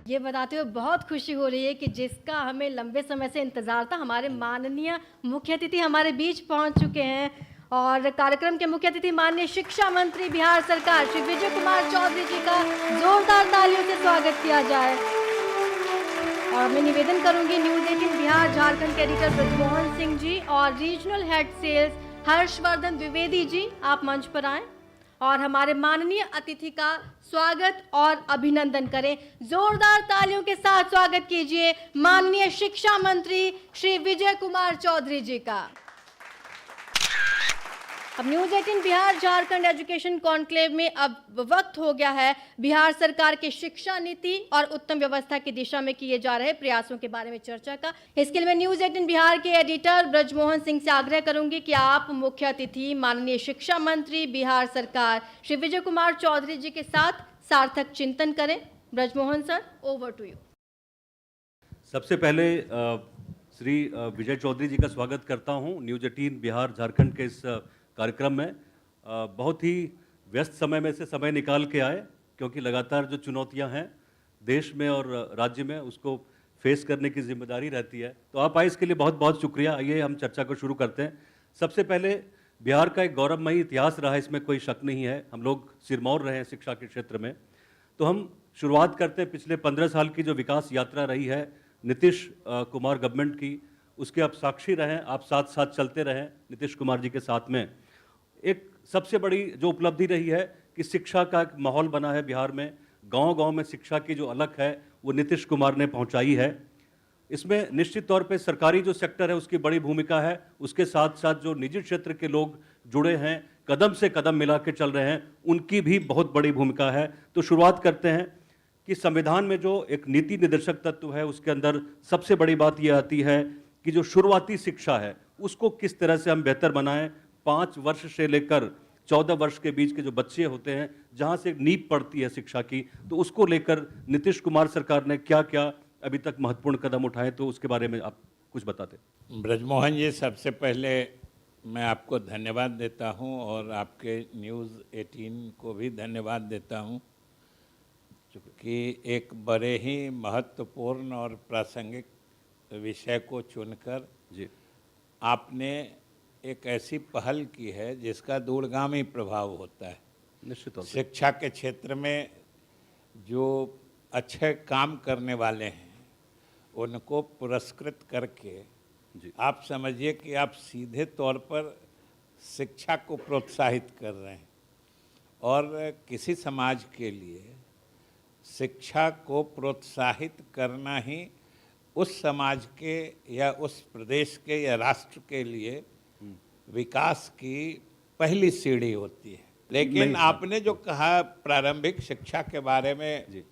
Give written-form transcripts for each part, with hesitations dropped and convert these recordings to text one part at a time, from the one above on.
ये बताते हुए बहुत खुशी हो रही है कि जिसका हमें लंबे समय से इंतजार था, हमारे माननीय मुख्य अतिथि हमारे बीच पहुंच चुके हैं। और कार्यक्रम के मुख्य अतिथि माननीय शिक्षा मंत्री बिहार सरकार श्री विजय कुमार चौधरी जी का जोरदार तालियों से स्वागत किया जाए। और मैं निवेदन करूंगी न्यूज़ 18 बिहार झारखंड के एडिटर ब्रजमोहन सिंह जी और regional head sales Harshvardhan Dwivedi ji, आप मंच पर आएं और हमारे माननीय अतिथि का स्वागत और अभिनंदन करें। जोरदार तालियों के साथ स्वागत कीजिए माननीय शिक्षा मंत्री श्री विजय कुमार चौधरी जी का। अब news 18 Bihar Jharkhand education conclave में अब वक्त हो गया है बिहार सरकार की शिक्षा नीति और उत्तम व्यवस्था की दिशा में किए जा रहे प्रयासों के बारे में चर्चा का। इसके लिए मैं न्यूज़ 18 बिहार के एडिटर ब्रजमोहन सिंह से आग्रह करूंगी कि आप मुख्य अतिथि माननीय शिक्षा मंत्री बिहार सरकार श्री विजय कुमार चौधरी जी के साथ सार्थक चिंतन करें। Brajmohan sir, over to you. सबसे पहले श्री विजय चौधरी जी का स्वागत करता हूं न्यूज़ 18 बिहार झारखंड के इस कार्यक्रम में। बहुत ही व्यस्त समय में से समय निकाल के आए, क्योंकि लगातार जो चुनौतियां हैं देश में और राज्य में उसको फेस करने की जिम्मेदारी रहती है। तो आप आए, इसके लिए बहुत बहुत शुक्रिया। आइए हम चर्चा को शुरू करते हैं। सबसे पहले, बिहार का एक गौरवमयी इतिहास रहा है, इसमें कोई शक नहीं है। हम लोग सिरमौर रहे हैं शिक्षा के क्षेत्र में। तो हम शुरुआत करते हैं पिछले 15 साल की जो विकास यात्रा रही है नीतीश कुमार गवर्नमेंट की, उसके आप साक्षी रहें, आप साथ साथ चलते रहें नीतीश कुमार जी के साथ में। एक सबसे बड़ी जो उपलब्धि रही है कि शिक्षा का एक माहौल बना है बिहार में। गांव-गांव में शिक्षा की जो अलख है वो नीतीश कुमार ने पहुंचाई है। इसमें निश्चित तौर पे सरकारी जो सेक्टर है उसकी बड़ी भूमिका है, उसके साथ साथ जो निजी क्षेत्र के लोग जुड़े हैं, कदम से कदम मिला के चल रहे हैं, उनकी भी बहुत बड़ी भूमिका है। तो शुरुआत करते हैं कि संविधान में जो एक नीति निर्देशक तत्व है उसके अंदर सबसे बड़ी बात यह आती है कि जो शुरुआती शिक्षा है उसको किस तरह से हम बेहतर बनाएं। 5 वर्ष से लेकर 14 वर्ष के बीच के जो बच्चे होते हैं, जहां से एक नींव पड़ती है शिक्षा की, तो उसको लेकर नीतीश कुमार सरकार ने क्या क्या अभी तक महत्वपूर्ण कदम उठाए, तो उसके बारे में आप कुछ बताते। ब्रजमोहन जी, सबसे पहले मैं आपको धन्यवाद देता हूं और आपके न्यूज़ 18 को भी धन्यवाद देता हूं कि एक बड़े ही महत्वपूर्ण और प्रासंगिक विषय को चुनकर जी आपने एक ऐसी पहल की है जिसका दूरगामी प्रभाव होता है। निश्चित तौर पे शिक्षा के क्षेत्र में जो अच्छे काम करने वाले हैं उनको पुरस्कृत करके जी आप समझिए कि आप सीधे तौर पर शिक्षा को प्रोत्साहित कर रहे हैं। और किसी समाज के लिए शिक्षा को प्रोत्साहित करना ही उस समाज के या उस प्रदेश के या राष्ट्र के लिए विकास की पहली सीढ़ी होती है। लेकिन आपने जो कहा प्रारंभिक शिक्षा के बारे में जी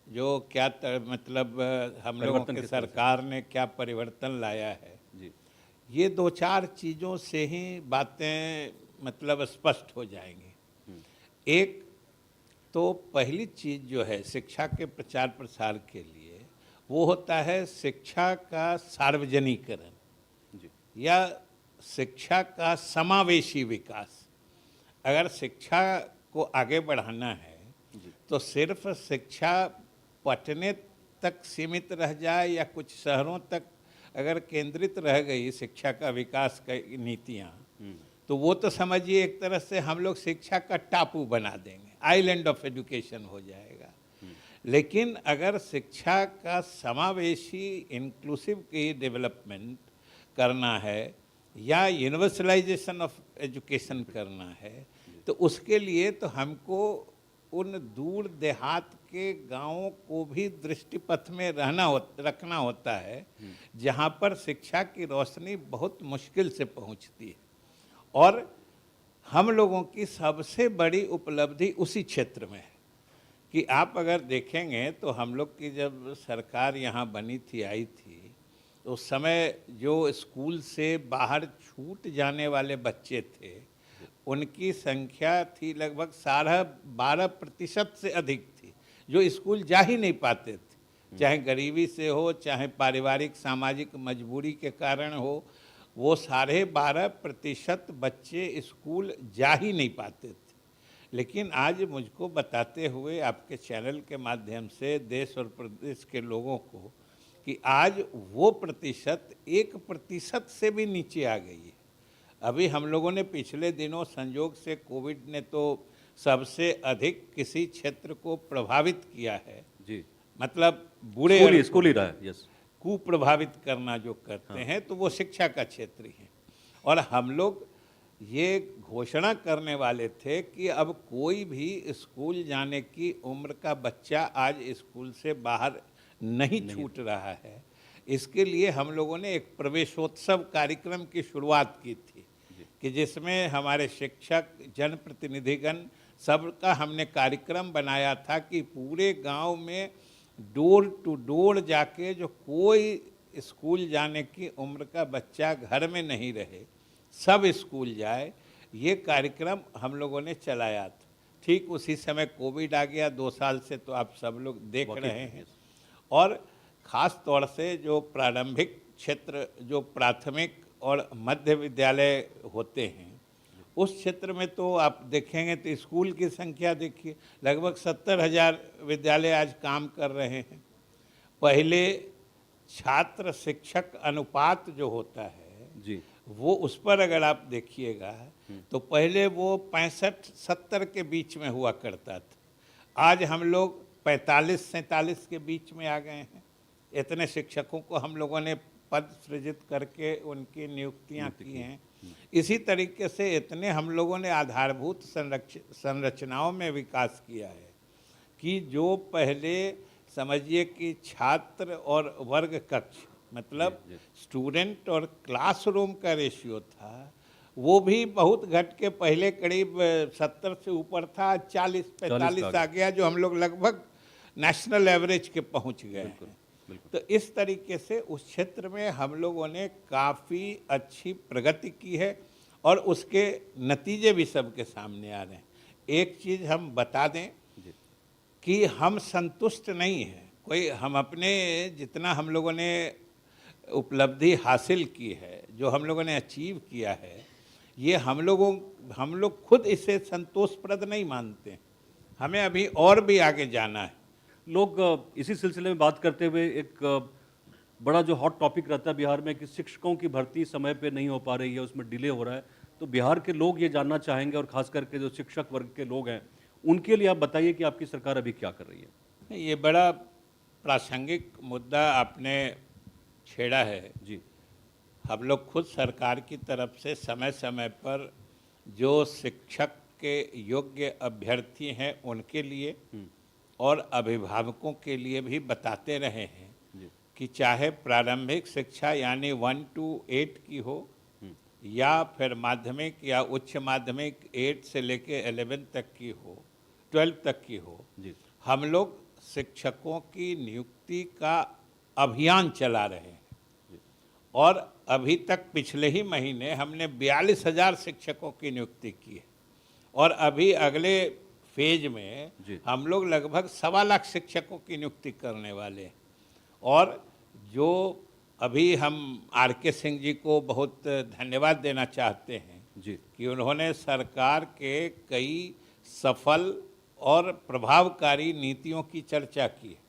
जो क्या मतलब हम लोगों की सरकार ने क्या परिवर्तन लाया है, जी ये 2-4 चीज़ों से ही बातें मतलब स्पष्ट हो जाएंगी। एक तो पहली चीज़ जो है शिक्षा के प्रचार प्रसार के लिए, वो होता है शिक्षा का सार्वजनिकरण जी या शिक्षा का समावेशी विकास। अगर शिक्षा को आगे बढ़ाना है तो सिर्फ शिक्षा पटने तक सीमित रह जाए या कुछ शहरों तक अगर केंद्रित रह गई शिक्षा का विकास की नीतियाँ, तो वो तो समझिए एक तरह से हम लोग शिक्षा का टापू बना देंगे, आइलैंड ऑफ एजुकेशन हो जाएगा। लेकिन अगर शिक्षा का समावेशी इंक्लूसिव की डेवलपमेंट करना है या यूनिवर्सलाइजेशन ऑफ एजुकेशन करना है, तो उसके लिए तो हमको उन दूर देहात के गांवों को भी दृष्टिपथ में रखना होता है जहां पर शिक्षा की रोशनी बहुत मुश्किल से पहुंचती है। और हम लोगों की सबसे बड़ी उपलब्धि उसी क्षेत्र में है कि आप अगर देखेंगे तो हम लोग की जब सरकार यहाँ बनी थी, आई थी, तो उस समय जो स्कूल से बाहर छूट जाने वाले बच्चे थे उनकी संख्या थी लगभग 12.5% से अधिक थी जो स्कूल जा ही नहीं पाते थे, चाहे गरीबी से हो चाहे पारिवारिक सामाजिक मजबूरी के कारण हो। वो 12.5% बच्चे स्कूल जा ही नहीं पाते थे। लेकिन आज मुझको बताते हुए आपके चैनल के माध्यम से देश और प्रदेश के लोगों को कि आज वो प्रतिशत 1% से भी नीचे आ गई है। अभी हम लोगों ने पिछले दिनों संयोग से कोविड ने तो सबसे अधिक किसी क्षेत्र को प्रभावित किया है, जी, मतलब बुरे स्कूल ही रहा है, यस, कुप्रभावित करना जो करते हैं, तो वो शिक्षा का क्षेत्र ही है। और हम लोग ये घोषणा करने वाले थे कि अब कोई भी स्कूल जाने की उम्र का बच्चा आज स्कूल से बाहर नहीं छूट रहा है। इसके लिए हम लोगों ने एक प्रवेशोत्सव कार्यक्रम की शुरुआत की थी कि जिसमें हमारे शिक्षक, जनप्रतिनिधिगण सबका हमने कार्यक्रम बनाया था कि पूरे गांव में डोर टू डोर जाके जो कोई स्कूल जाने की उम्र का बच्चा घर में नहीं रहे, सब स्कूल जाए। ये कार्यक्रम हम लोगों ने चलाया था। ठीक उसी समय कोविड आ गया, 2 साल से तो आप सब लोग देख रहे हैं। और ख़ास तौर से जो प्रारंभिक क्षेत्र, जो प्राथमिक और मध्य विद्यालय होते हैं, उस क्षेत्र में तो आप देखेंगे तो स्कूल की संख्या देखिए, लगभग 70,000 विद्यालय आज काम कर रहे हैं। पहले छात्र शिक्षक अनुपात जो होता है जी, वो उस पर अगर आप देखिएगा तो पहले वो 65-70 के बीच में हुआ करता था। आज हम लोग 45-47 के बीच में आ गए हैं। इतने शिक्षकों को हम लोगों ने पद सृजित करके उनकी नियुक्तियां की हैं। इसी तरीके से इतने हम लोगों ने आधारभूत संरचनाओं में विकास किया है कि जो पहले समझिए कि छात्र और वर्ग कक्ष, मतलब स्टूडेंट और क्लासरूम का रेशियो था, वो भी बहुत घट के पहले करीब 70 से ऊपर था, 40-45 आ गया, जो हम लोग लगभग नेशनल एवरेज के पहुंच गए हैं। तो इस तरीके से उस क्षेत्र में हम लोगों ने काफ़ी अच्छी प्रगति की है और उसके नतीजे भी सबके सामने आ रहे हैं। एक चीज़ हम बता दें कि हम संतुष्ट नहीं हैं कोई, हम अपने जितना हम लोगों ने उपलब्धि हासिल की है, जो हम लोगों ने अचीव किया है, ये हम लोग खुद इसे संतोषप्रद नहीं मानते। हमें अभी और भी आगे जाना है। लोग इसी सिलसिले में बात करते हुए एक बड़ा जो हॉट टॉपिक रहता है बिहार में कि शिक्षकों की भर्ती समय पे नहीं हो पा रही है, उसमें डिले हो रहा है। तो बिहार के लोग ये जानना चाहेंगे, और खास करके जो शिक्षक वर्ग के लोग हैं, उनके लिए आप बताइए कि आपकी सरकार अभी क्या कर रही है। ये बड़ा प्रासंगिक मुद्दा आपने छेड़ा है जी, हम लोग खुद सरकार की तरफ से समय समय पर जो शिक्षक के योग्य अभ्यर्थी हैं उनके लिए और अभिभावकों के लिए भी बताते रहे हैं कि चाहे प्रारंभिक शिक्षा यानी 1 to 8 की हो या फिर माध्यमिक या उच्च माध्यमिक 8 से लेके 11 तक की हो, 12 तक की हो, हम लोग शिक्षकों की नियुक्ति का अभियान चला रहे हैं। और अभी तक पिछले ही महीने हमने 42,000 शिक्षकों की नियुक्ति की है और अभी अगले फेज में हम लोग लगभग 1.25 लाख शिक्षकों की नियुक्ति करने वाले हैं। और जो अभी हम RK सिंह जी को बहुत धन्यवाद देना चाहते हैं कि उन्होंने सरकार के कई सफल और प्रभावकारी नीतियों की चर्चा की है।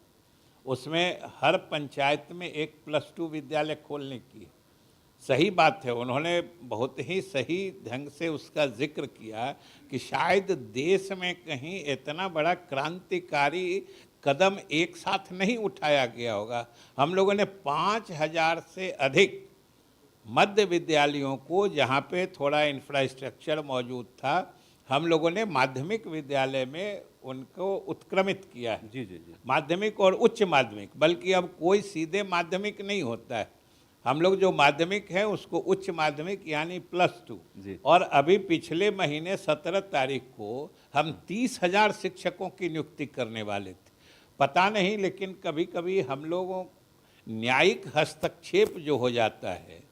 उसमें हर पंचायत में एक +2 विद्यालय खोलने की सही बात है। उन्होंने बहुत ही सही ढंग से उसका जिक्र किया कि शायद देश में कहीं इतना बड़ा क्रांतिकारी कदम एक साथ नहीं उठाया गया होगा। हम लोगों ने 5,000 से अधिक मध्य विद्यालयों को, जहाँ पे थोड़ा इंफ्रास्ट्रक्चर मौजूद था, हम लोगों ने माध्यमिक विद्यालय में उनको उत्क्रमित किया है। माध्यमिक और उच्च माध्यमिक, बल्कि अब कोई सीधे माध्यमिक नहीं होता है। हम लोग जो माध्यमिक है उसको उच्च माध्यमिक यानी +2। और अभी पिछले महीने 17 तारीख को हम 30,000 शिक्षकों की नियुक्ति करने वाले थे। पता नहीं, लेकिन कभी कभी हम लोगों न्यायिक हस्तक्षेप जो हो जाता है,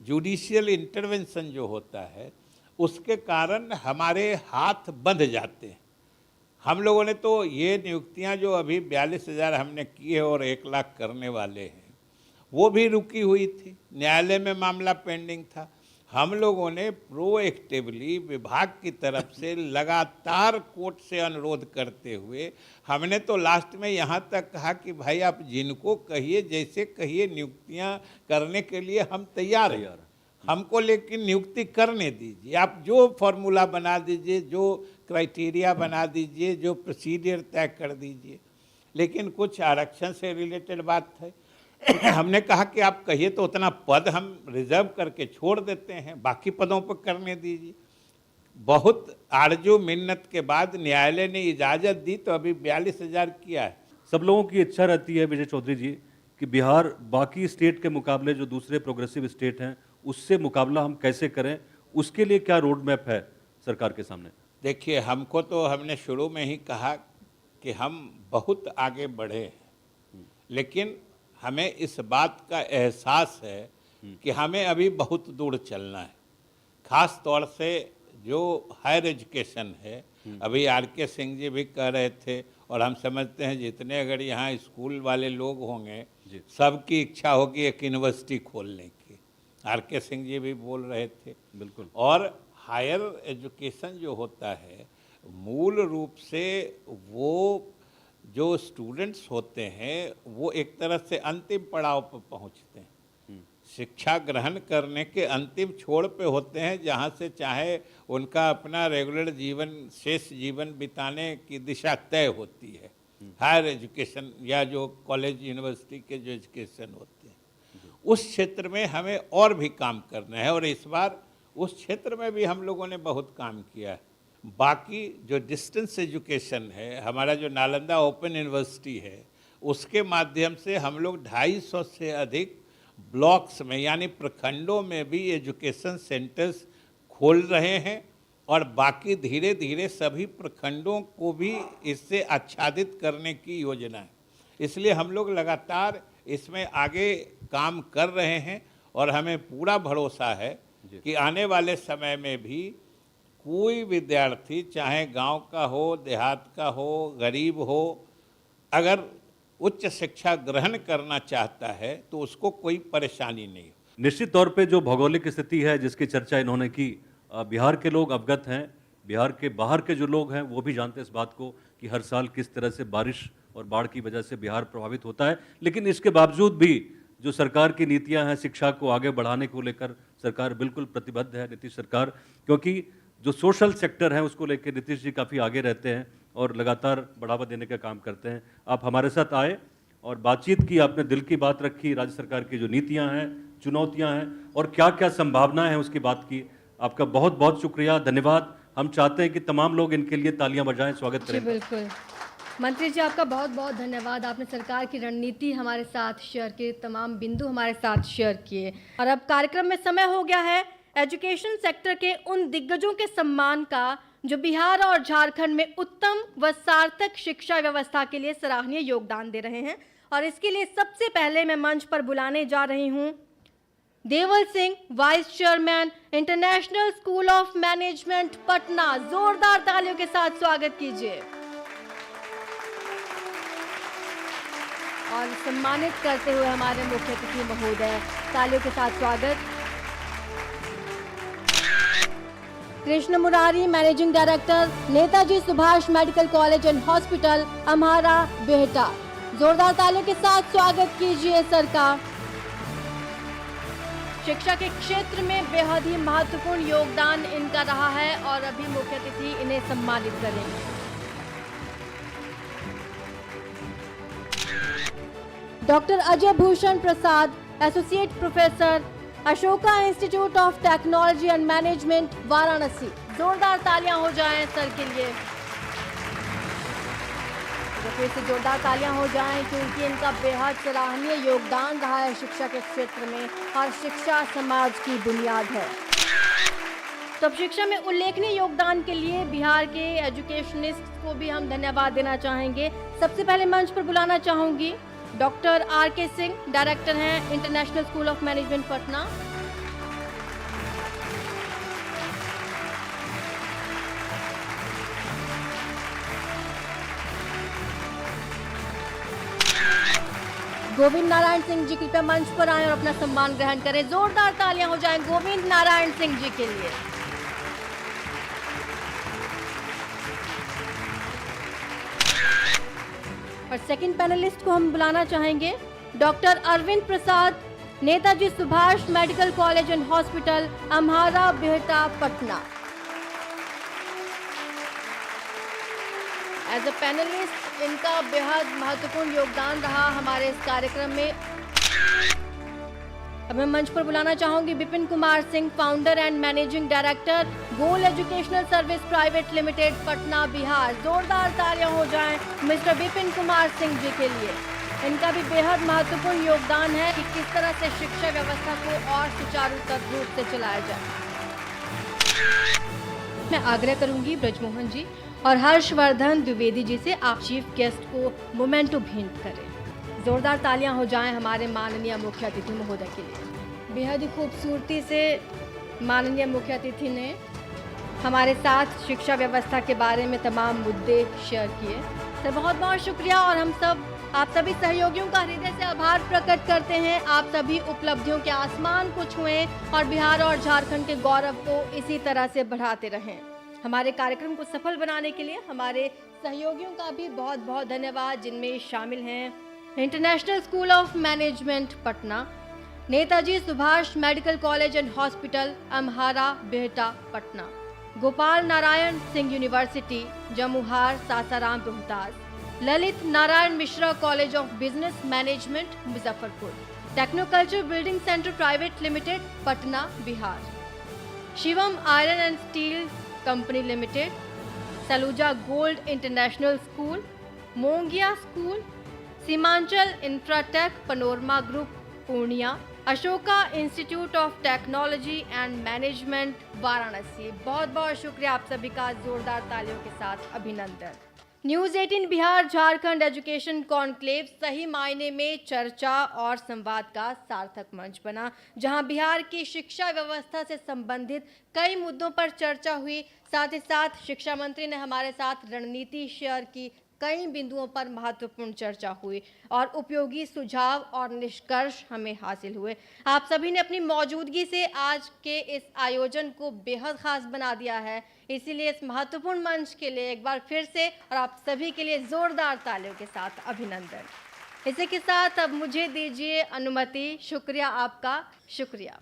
जुडिशियल इंटरवेंशन जो होता है, उसके कारण हमारे हाथ बंध जाते हैं। हम लोगों ने तो ये नियुक्तियां जो अभी 42,000 हमने की है और 1 लाख करने वाले हैं, वो भी रुकी हुई थी, न्यायालय में मामला पेंडिंग था। हम लोगों ने प्रोएक्टिवली विभाग की तरफ से लगातार कोर्ट से अनुरोध करते हुए हमने तो लास्ट में यहाँ तक कहा कि भाई आप जिनको कहिए जैसे कहिए नियुक्तियाँ करने के लिए हम तैयार हैं, हमको लेकिन नियुक्ति करने दीजिए। आप जो फॉर्मूला बना दीजिए, जो क्राइटेरिया बना दीजिए, जो प्रोसीजर तय कर दीजिए। लेकिन कुछ आरक्षण से रिलेटेड बात है, हमने कहा कि आप कहिए तो उतना पद हम रिजर्व करके छोड़ देते हैं, बाकी पदों पर करने दीजिए। बहुत आरजू मिन्नत के बाद न्यायालय ने इजाज़त दी तो अभी 42,000 किया है। सब लोगों की इच्छा रहती है विजय चौधरी जी कि बिहार बाकी स्टेट के मुकाबले जो दूसरे प्रोग्रेसिव स्टेट हैं उससे मुकाबला हम कैसे करें, उसके लिए क्या रोड मैप है सरकार के सामने? देखिए, हमको तो हमने शुरू में ही कहा कि हम बहुत आगे बढ़े हैं, लेकिन हमें इस बात का एहसास है कि हमें अभी बहुत दूर चलना है। खास तौर से जो हायर एजुकेशन है, अभी आर.के. सिंह जी भी कह रहे थे और हम समझते हैं जितने अगर यहाँ स्कूल वाले लोग होंगे सबकी इच्छा होगी एक यूनिवर्सिटी खोलने की। आर.के. सिंह जी भी बोल रहे थे। बिल्कुल। और हायर एजुकेशन जो होता है मूल रूप से वो जो स्टूडेंट्स होते हैं वो एक तरह से अंतिम पड़ाव पर पहुंचते हैं, शिक्षा ग्रहण करने के अंतिम छोर पे होते हैं, जहां से चाहे उनका अपना रेगुलर जीवन शेष जीवन बिताने की दिशा तय होती है। हायर एजुकेशन या जो कॉलेज यूनिवर्सिटी के जो एजुकेशन होते हैं उस क्षेत्र में हमें और भी काम करना है, और इस बार उस क्षेत्र में भी हम लोगों ने बहुत काम किया है। बाकी जो डिस्टेंस एजुकेशन है, हमारा जो नालंदा ओपन यूनिवर्सिटी है, उसके माध्यम से हम लोग 250 से अधिक ब्लॉक्स में यानी प्रखंडों में भी एजुकेशन सेंटर्स खोल रहे हैं, और बाकी धीरे धीरे सभी प्रखंडों को भी इससे आच्छादित करने की योजना है। इसलिए हम लोग लगातार इसमें आगे काम कर रहे हैं, और हमें पूरा भरोसा है कि आने वाले समय में भी कोई विद्यार्थी चाहे गांव का हो, देहात का हो, गरीब हो, अगर उच्च शिक्षा ग्रहण करना चाहता है तो उसको कोई परेशानी नहीं हो। निश्चित तौर पे जो भौगोलिक स्थिति है जिसकी चर्चा इन्होंने की, बिहार के लोग अवगत हैं, बिहार के बाहर के जो लोग हैं वो भी जानते हैं इस बात को कि हर साल किस तरह से बारिश और बाढ़ की वजह से बिहार प्रभावित होता है। लेकिन इसके बावजूद भी जो सरकार की नीतियां हैं शिक्षा को आगे बढ़ाने को लेकर, सरकार बिल्कुल प्रतिबद्ध है, नीतीश सरकार, क्योंकि जो सोशल सेक्टर है उसको लेकर नीतीश जी काफ़ी आगे रहते हैं और लगातार बढ़ावा देने का काम करते हैं। आप हमारे साथ आए और बातचीत की, आपने दिल की बात रखी, राज्य सरकार की जो नीतियां हैं, चुनौतियां हैं और क्या क्या संभावनाएं हैं उसकी बात की। आपका बहुत बहुत शुक्रिया, धन्यवाद। हम चाहते हैं कि तमाम लोग इनके लिए तालियां बजाएं, स्वागत करें। बिल्कुल मंत्री जी, आपका बहुत बहुत धन्यवाद। आपने सरकार की रणनीति हमारे साथ शेयर की, तमाम बिंदु हमारे साथ शेयर किए। और अब कार्यक्रम में समय हो गया है एजुकेशन सेक्टर के उन दिग्गजों के सम्मान का जो बिहार और झारखंड में उत्तम व सार्थक शिक्षा व्यवस्था के लिए सराहनीय योगदान दे रहे हैं। और इसके लिए सबसे पहले मैं मंच पर बुलाने जा रही हूं Deval Singh, vice chairman international school of management Patna. जोरदार तालियों के साथ स्वागत कीजिए और सम्मानित करते हुए हमारे मुख्य अतिथि महोदय, तालियों के साथ स्वागत। Krishna Murari, managing director, Netaji Subhash medical college and hospital, Amhara, Bihta. जोरदार तालियों के साथ स्वागत कीजिए सर का। शिक्षा के क्षेत्र में बेहद ही महत्वपूर्ण योगदान इनका रहा है और अभी मुख्य अतिथि इन्हें सम्मानित करेंगे। Doctor Ajay Bhushan Prasad, associate professor, Ashoka institute of technology and management, Varanasi. जोरदार तालियां हो जाएं सर के लिए। फिर से जोरदार तालियां हो जाएं क्योंकि इनका बेहद सराहनीय योगदान रहा है शिक्षा के क्षेत्र में और शिक्षा समाज की बुनियाद है। तो अब शिक्षा में उल्लेखनीय योगदान के लिए बिहार के एजुकेशनिस्ट को भी हम धन्यवाद देना चाहेंगे। सबसे पहले मंच पर बुलाना चाहूंगी डॉक्टर आर.के. सिंह, डायरेक्टर हैं international school of management Patna. Govind Narayan Singh ji कृपया मंच पर आए और अपना सम्मान ग्रहण करें। जोरदार तालियां हो जाएं गोविंद नारायण सिंह जी के लिए। और सेकंड पैनलिस्ट को हम बुलाना चाहेंगे doctor Arvind Prasad, Netaji Subhash medical college and hospital, Amhara, Bihta, Patna. As a panelist इनका बेहद महत्वपूर्ण योगदान रहा हमारे इस कार्यक्रम में। अब मैं मंच पर बुलाना चाहूंगी Vipin Kumar Singh, founder and managing director, goal educational service private limited, Patna, Bihar. जोरदार तालियां हो जाएं मिस्टर विपिन कुमार सिंह जी के लिए। इनका भी बेहद महत्वपूर्ण योगदान है कि किस तरह से शिक्षा व्यवस्था को और सुचारू रूप से चलाया जाए। मैं आग्रह करूंगी ब्रजमोहन जी और हर्षवर्धन द्विवेदी जी से आप चीफ गेस्ट को मोमेंटो भेंट करें। जोरदार तालियां हो जाएं हमारे माननीय मुख्य अतिथि महोदय के लिए। बेहद ही खूबसूरती से माननीय मुख्य अतिथि ने हमारे साथ शिक्षा व्यवस्था के बारे में तमाम मुद्दे शेयर किए। तो बहुत बहुत शुक्रिया और हम सब आप सभी सहयोगियों का हृदय से आभार प्रकट करते हैं। आप सभी उपलब्धियों के आसमान को छुएं और बिहार और झारखंड के गौरव को इसी तरह से बढ़ाते रहें। हमारे कार्यक्रम को सफल बनाने के लिए हमारे सहयोगियों का भी बहुत बहुत धन्यवाद, जिनमें शामिल हैं international school of management Patna, Netaji Subhash medical college and hospital, Amhara, Bihta, Patna, Gopal Narayan Singh university, Jamuhar, Sasaram, Rohtas, Lalit Narayan Mishra college of business management, Muzaffarpur, technoculture building centre private limited, Patna, Bihar, Shivam iron and steel company limited, Saluja gold international school, Mongia school, Seemanchal infratech, panorama group, Purnia, Ashoka institute of technology and management, Varanasi. बहुत बहुत शुक्रिया आप सभी का, जोरदार तालियों के साथ अभिनंदन। News 18 Bihar Jharkhand education conclave सही मायने में चर्चा और संवाद का सार्थक मंच बना, जहां बिहार की शिक्षा व्यवस्था से संबंधित कई मुद्दों पर चर्चा हुई। साथ ही साथ शिक्षा मंत्री ने हमारे साथ रणनीति शेयर की, कई बिंदुओं पर महत्वपूर्ण चर्चा हुई और उपयोगी सुझाव और निष्कर्ष हमें हासिल हुए। आप सभी ने अपनी मौजूदगी से आज के इस आयोजन को बेहद खास बना दिया है, इसीलिए इस महत्वपूर्ण मंच के लिए एक बार फिर से और आप सभी के लिए जोरदार तालियों के साथ अभिनंदन। इसी के साथ अब मुझे दीजिए अनुमति। शुक्रिया आपका, शुक्रिया।